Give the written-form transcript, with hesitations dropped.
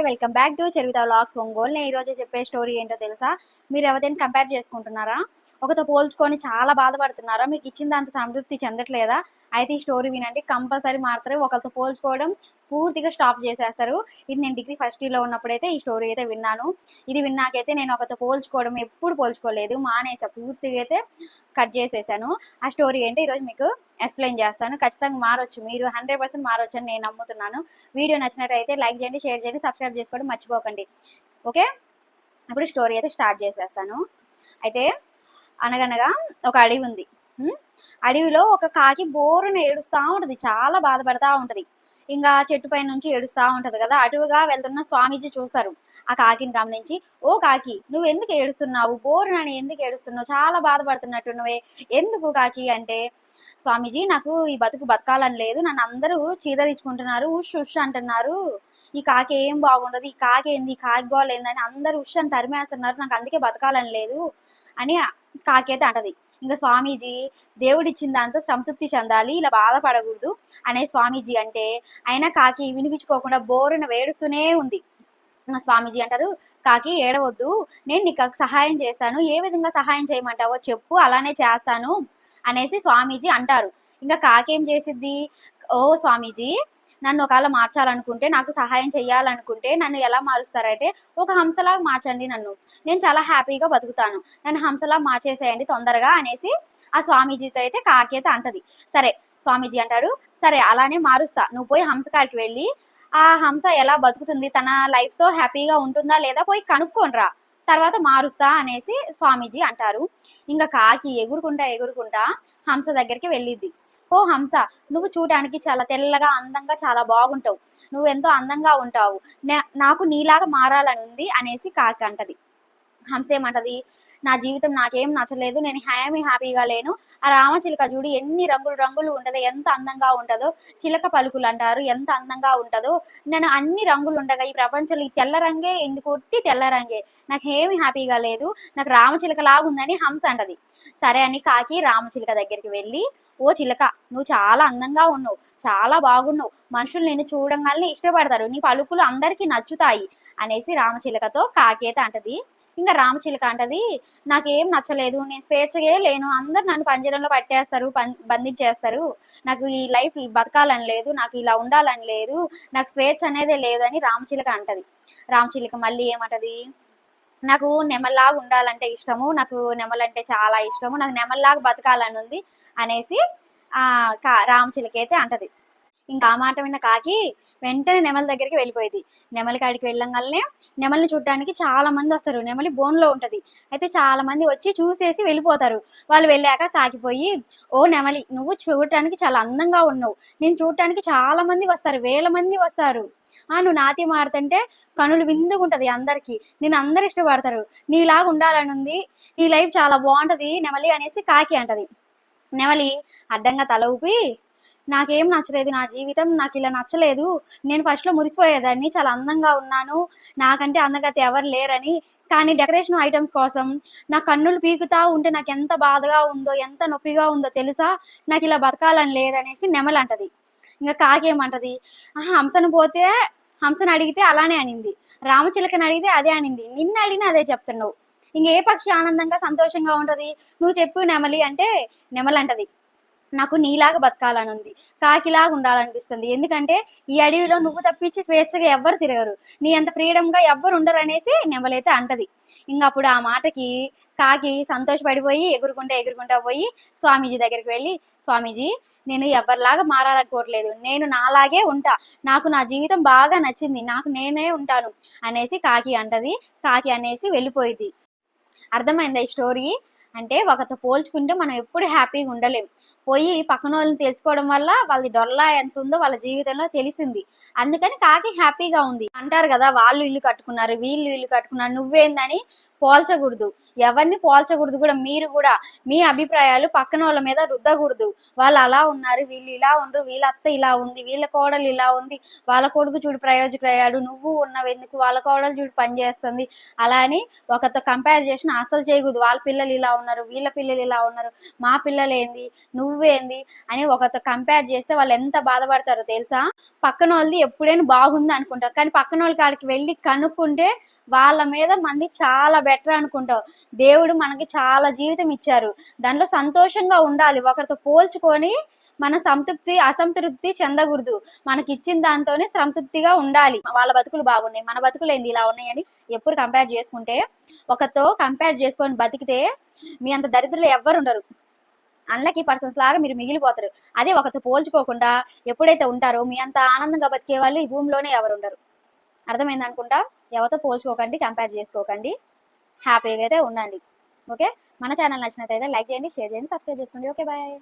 Welcome back to Charitha vlogs Ongole. నేను ఈరోజు చెప్పే స్టోరీ ఏంటో తెలుసా? మీరు ఎవరైనా కంపేర్ చేసుకుంటున్నారా? ఒకతో పోల్చుకొని చాలా బాధపడుతున్నారా? మీకు ఇచ్చిన దాంతో సంతృప్తి చెందట్లేదా? అయితే ఈ స్టోరీ వినండి, కంపల్సరీ మాత్రమే ఒకరితో పోల్చుకోవడం పూర్తిగా స్టాప్ చేసేస్తారు. ఇది నేను డిగ్రీ ఫస్ట్ ఇయర్లో ఉన్నప్పుడైతే ఈ స్టోరీ అయితే విన్నాను. ఇది విన్నాకైతే నేను ఒకరితో పోల్చుకోవడం ఎప్పుడు పోల్చుకోలేదు, మానేసా, పూర్తిగా అయితే కట్ చేసేసాను. ఆ స్టోరీ ఏంటో ఈరోజు మీకు ఎక్స్ప్లెయిన్ చేస్తాను. ఖచ్చితంగా మారొచ్చు, మీరు 100% మారొచ్చు అని నేను నమ్ముతున్నాను. వీడియో నచ్చినట్టయితే లైక్ చేయండి, షేర్ చేయండి, సబ్స్క్రైబ్ చేసుకోవడం మర్చిపోకండి. ఓకే, ఇప్పుడు స్టోరీ అయితే స్టార్ట్ చేసేస్తాను. అయితే అనగనగా ఒక అడవి ఉంది. అడవిలో ఒక కాకి బోరున ఏడుస్తూ ఉంటుంది, చాలా బాధపడతా ఉంటుంది. ఇంకా చెట్టు పై నుంచి ఏడుస్తూ ఉంటది కదా. అటుగా వెళ్తున్న స్వామీజీ చూస్తారు. ఆ కాకిని గమనించి, ఓ కాకి, నువ్వు ఎందుకు ఏడుస్తున్నావు? బోరునని ఎందుకు ఏడుస్తున్నావు? చాలా బాధపడుతున్నట్టు నువ్వే, ఎందుకు కాకి అంటే, స్వామీజీ నాకు ఈ బతకాలని లేదు, నన్ను అందరూ చీదరించుకుంటున్నారు, ఉష్ ఉష్ అంటున్నారు, ఈ కాకి ఏం బాగుండదు, ఈ కాకి ఏంది, ఈ కాకి గోల్ ఏందని అందరూ ఉష్ అని తరిమేస్తున్నారు, నాకు అందుకే బతకాలని లేదు అని కాకి అయితే అంటది. ఇంకా స్వామీజీ, దేవుడిచ్చిన దాంతో సంతృప్తి చెందాలి, ఇలా బాధపడకూడదు అనే స్వామీజీ అంటే, అయినా కాకి వినిపించుకోకుండా బోరున వేడుస్తూనే ఉంది. స్వామీజీ అంటారు, కాకి ఏడవద్దు, నేను నీకు సహాయం చేస్తాను, ఏ విధంగా సహాయం చేయమంటావో చెప్పు, అలానే చేస్తాను అనేసి స్వామీజీ అంటారు. ఇంకా కాకి ఏం చేసిద్ది, ఓ స్వామీజీ, నన్ను ఒకవేళ మార్చాలనుకుంటే, నాకు సహాయం చేయాలనుకుంటే నన్ను ఎలా మారుస్తారంటే, ఒక హంసలాగా మార్చండి నన్ను, నేను చాలా హ్యాపీగా బతుకుతాను, నన్ను హంసలా మార్చేసేయండి తొందరగా అనేసి ఆ స్వామీజీతో అయితే కాకి అయితే అంటది. సరే, స్వామీజీ అంటాడు, సరే అలానే మారుస్తా, నువ్వు పోయి హంస కాడికి వెళ్ళి ఆ హంస ఎలా బతుకుతుంది, తన లైఫ్ తో హ్యాపీగా ఉంటుందా లేదా పోయి కనుక్కోనరా, తర్వాత మారుస్తా అనేసి స్వామీజీ అంటారు. ఇంకా కాకి ఎగురుకుంటా హంస దగ్గరికి వెళ్ళిద్ది. ఓ హంస, నువ్వు చూడడానికి చాలా తెల్లగా అందంగా చాలా బాగుంటావు, నువ్వు ఎంతో అందంగా ఉంటావు, నాకు నీలాగా మారాలని ఉంది అనేసి కాకి అంటది. హంస ఏమంటది, నా జీవితం నాకేం నచ్చలేదు, నేను హ్యాపీగా లేను, ఆ రామచిలుక చూడు ఎన్ని రంగులు రంగులు ఉంటదో, ఎంత అందంగా ఉంటుందో, చిలక పలుకులు అంటారు, ఎంత అందంగా ఉంటుందో, నేను అన్ని రంగులు ఉండగా ఈ ప్రపంచంలో ఈ తెల్ల రంగే ఎందుకు, ఒట్టి తెల్ల రంగే, నాకు ఏమి హ్యాపీగా లేదు, నాకు రామచిలుక లాగుందని హంస అంటది. సరే అని కాకి రామచిలుక దగ్గరికి వెళ్ళి, ఓ చిలక, నువ్వు చాలా అందంగా ఉన్నావు, చాలా బాగున్నావు, మనుషులు నిన్ను చూడంగానే ఇష్టపడతారు, నీ పలుకులు అందరికీ నచ్చుతాయి అనేసి రామచిలుకతో కాకి అయితే అంటది. ఇంకా రామచిలుక అంటది, నాకేం నచ్చలేదు, నేను స్వేచ్ఛగా లేను, అందరు నన్ను పంజరంలో పట్టేస్తారు, బంధించేస్తారు, నాకు ఈ లైఫ్ బతకాలని లేదు, నాకు ఇలా ఉండాలని లేదు, నాకు స్వేచ్ఛ అనేదే లేదు అని రామచిలుక అంటది. రామచిలుక మళ్ళీ ఏమంటది, నాకు నెమల్లాగా ఉండాలంటే ఇష్టము, నాకు నెమలంటే చాలా ఇష్టము, నాకు నెమల్లాగా బతకాలని ఉంది అనేసి రామచిలుక అయితే అంటది. ఇంకా ఆ మాట విన్న కాకి వెంటనే నెమలి దగ్గరికి వెళ్ళిపోయింది. నెమలి కాడికి వెళ్ళంగానే నెమలిని చూడటానికి చాలా మంది వస్తారు, నెమలి బోన్లో ఉంటది. అయితే చాలా మంది వచ్చి చూసేసి వెళ్ళిపోతారు. వాళ్ళు వెళ్ళాక కాకిపోయి, ఓ నెమలి, నువ్వు చూడటానికి చాలా అందంగా ఉన్నావు, నేను చూడటానికి చాలా మంది వస్తారు, వేల మంది వస్తారు, నువ్వు నాతి మారుతుంటే కనులు విందుగుంటది అందరికి, నేను అందరు ఇష్టపడతారు, నీలాగా ఉండాలని ఉంది, నీ లైఫ్ చాలా బాగుంటది నెమలి అనేసి కాకి అంటది. నెమలి అడ్డంగా తల ఊపి, నాకేం నచ్చలేదు, నా జీవితం నాకు ఇలా నచ్చలేదు, నేను ఫస్ట్లో మురిసిపోయేదాన్ని, చాలా అందంగా ఉన్నాను, నాకంటే అందగతి ఎవరు లేరని, కానీ డెకరేషన్ ఐటమ్స్ కోసం నా కన్నులు పీకుతా ఉంటే నాకు ఎంత బాధగా ఉందో, ఎంత నొప్పిగా ఉందో తెలుసా, నాకు ఇలా బతకాలని లేదనేసి నెమలి అంటది. ఇంకా కాకేమంటది, హంసను పోతే హంసను అడిగితే అలానే అనింది, రామచిలకని అడిగితే అదే అనింది, నిన్ను అడిగినా అదే చెప్తున్నావు, ఇంకే పక్షి ఆనందంగా సంతోషంగా ఉంటది, నువ్వు చెప్పు నెమలి అంటే నెమలి అంటది, నాకు నీలాగా బతకాలని ఉంది, కాకిలాగా ఉండాలనిపిస్తుంది, ఎందుకంటే ఈ అడవిలో నువ్వు తప్పించి స్వేచ్ఛగా ఎవ్వరు తిరగరు, నీ అంత ఫ్రీడమ్గా ఎవ్వరు ఉండరు అనేసి నెమలైతే అంటది. ఇంకా అప్పుడు ఆ మాటకి కాకి సంతోషపడిపోయి ఎగురుకుంటా పోయి స్వామీజీ దగ్గరికి వెళ్ళి, స్వామీజీ, నేను ఎవరిలాగా మారాలనుకోవట్లేదు, నేను నాలాగే ఉంటా, నాకు నా జీవితం బాగా నచ్చింది, నాకు నేనే ఉంటాను అనేసి కాకి అంటది. కాకి అనేసి వెళ్ళిపోయింది. అర్థమైందా ఈ స్టోరీ? అంటే ఒకరితో పోల్చుకుంటే మనం ఎప్పుడు హ్యాపీగా ఉండలేం. పోయి పక్కన వాళ్ళని తెలుసుకోవడం వల్ల వాళ్ళది డొల్లా ఎంత ఉందో వాళ్ళ జీవితంలో తెలిసింది. అందుకని కాకి హ్యాపీగా ఉంది. అంటారు కదా, వాళ్ళు ఇల్లు కట్టుకున్నారు, వీళ్ళు ఇల్లు కట్టుకున్నారు, నువ్వేందని పోల్చకూడదు, ఎవరిని పోల్చకూడదు కూడా. మీరు కూడా మీ అభిప్రాయాలు పక్కన వాళ్ళ మీద రుద్దకూడదు. వాళ్ళు అలా ఉన్నారు, వీళ్ళు ఇలా ఉండరు, వీళ్ళ అత్త ఇలా ఉంది, వీళ్ళ కోడలు ఇలా ఉంది, వాళ్ళ కొడుకు చూడు ప్రయోజకుడయ్యాడు, నువ్వు ఉన్నావు ఎందుకు, వాళ్ళ కోడలు చూడు పని చేస్తుంది, అలా అని ఒకరితో కంపేర్ చేసిన అసలు చేయకూడదు. వాళ్ళ పిల్లలు ఇలా ఉన్నారు, వీళ్ళ పిల్లలు ఇలా ఉన్నారు, మా పిల్లలు ఏంది, నువ్వు నువ్వేంది అని ఒకరితో కంపేర్ చేస్తే వాళ్ళు ఎంత బాధపడతారో తెలుసా? పక్కన వాళ్ళది ఎప్పుడైనా బాగుంది అనుకుంటావు, కానీ పక్కన వాళ్ళ కాడికి వెళ్ళి కనుక్కుంటే వాళ్ళ మీద మంది చాలా బెటర్ అనుకుంటావు. దేవుడు మనకి చాలా జీవితం ఇచ్చారు, దాంట్లో సంతోషంగా ఉండాలి. ఒకరితో పోల్చుకొని మన అసంతృప్తి చెందకూడదు. మనకి ఇచ్చిన దాంతోనే సంతృప్తిగా ఉండాలి. వాళ్ళ బతుకులు బాగున్నాయి, మన బతుకులు ఏంది ఇలా ఉన్నాయని ఎప్పుడు కంపేర్ చేసుకుంటే, ఒకరితో కంపేర్ చేసుకొని బతికితే మీ అంత దరిద్రులు ఎవ్వరు ఉండరు. అన్లకీ పర్సన్స్ లాగా మీరు మిగిలిపోతారు. అదే ఒకరితో పోల్చుకోకుండా ఎప్పుడైతే ఉంటారో మీ అంత ఆనందంగా బతికే వాళ్ళు ఈ భూమిలోనే ఎవరు ఉండరు. అర్థమైంది అనుకుంటా. ఎవరితో పోల్చుకోకండి, కంపేర్ చేసుకోకండి, హ్యాపీగా అయితే ఉండండి. ఓకే, మన ఛానల్ నచ్చినట్టయితే లైక్ చేయండి, షేర్ చేయండి, సబ్స్క్రైబ్ చేసుకోండి. Okay, bye.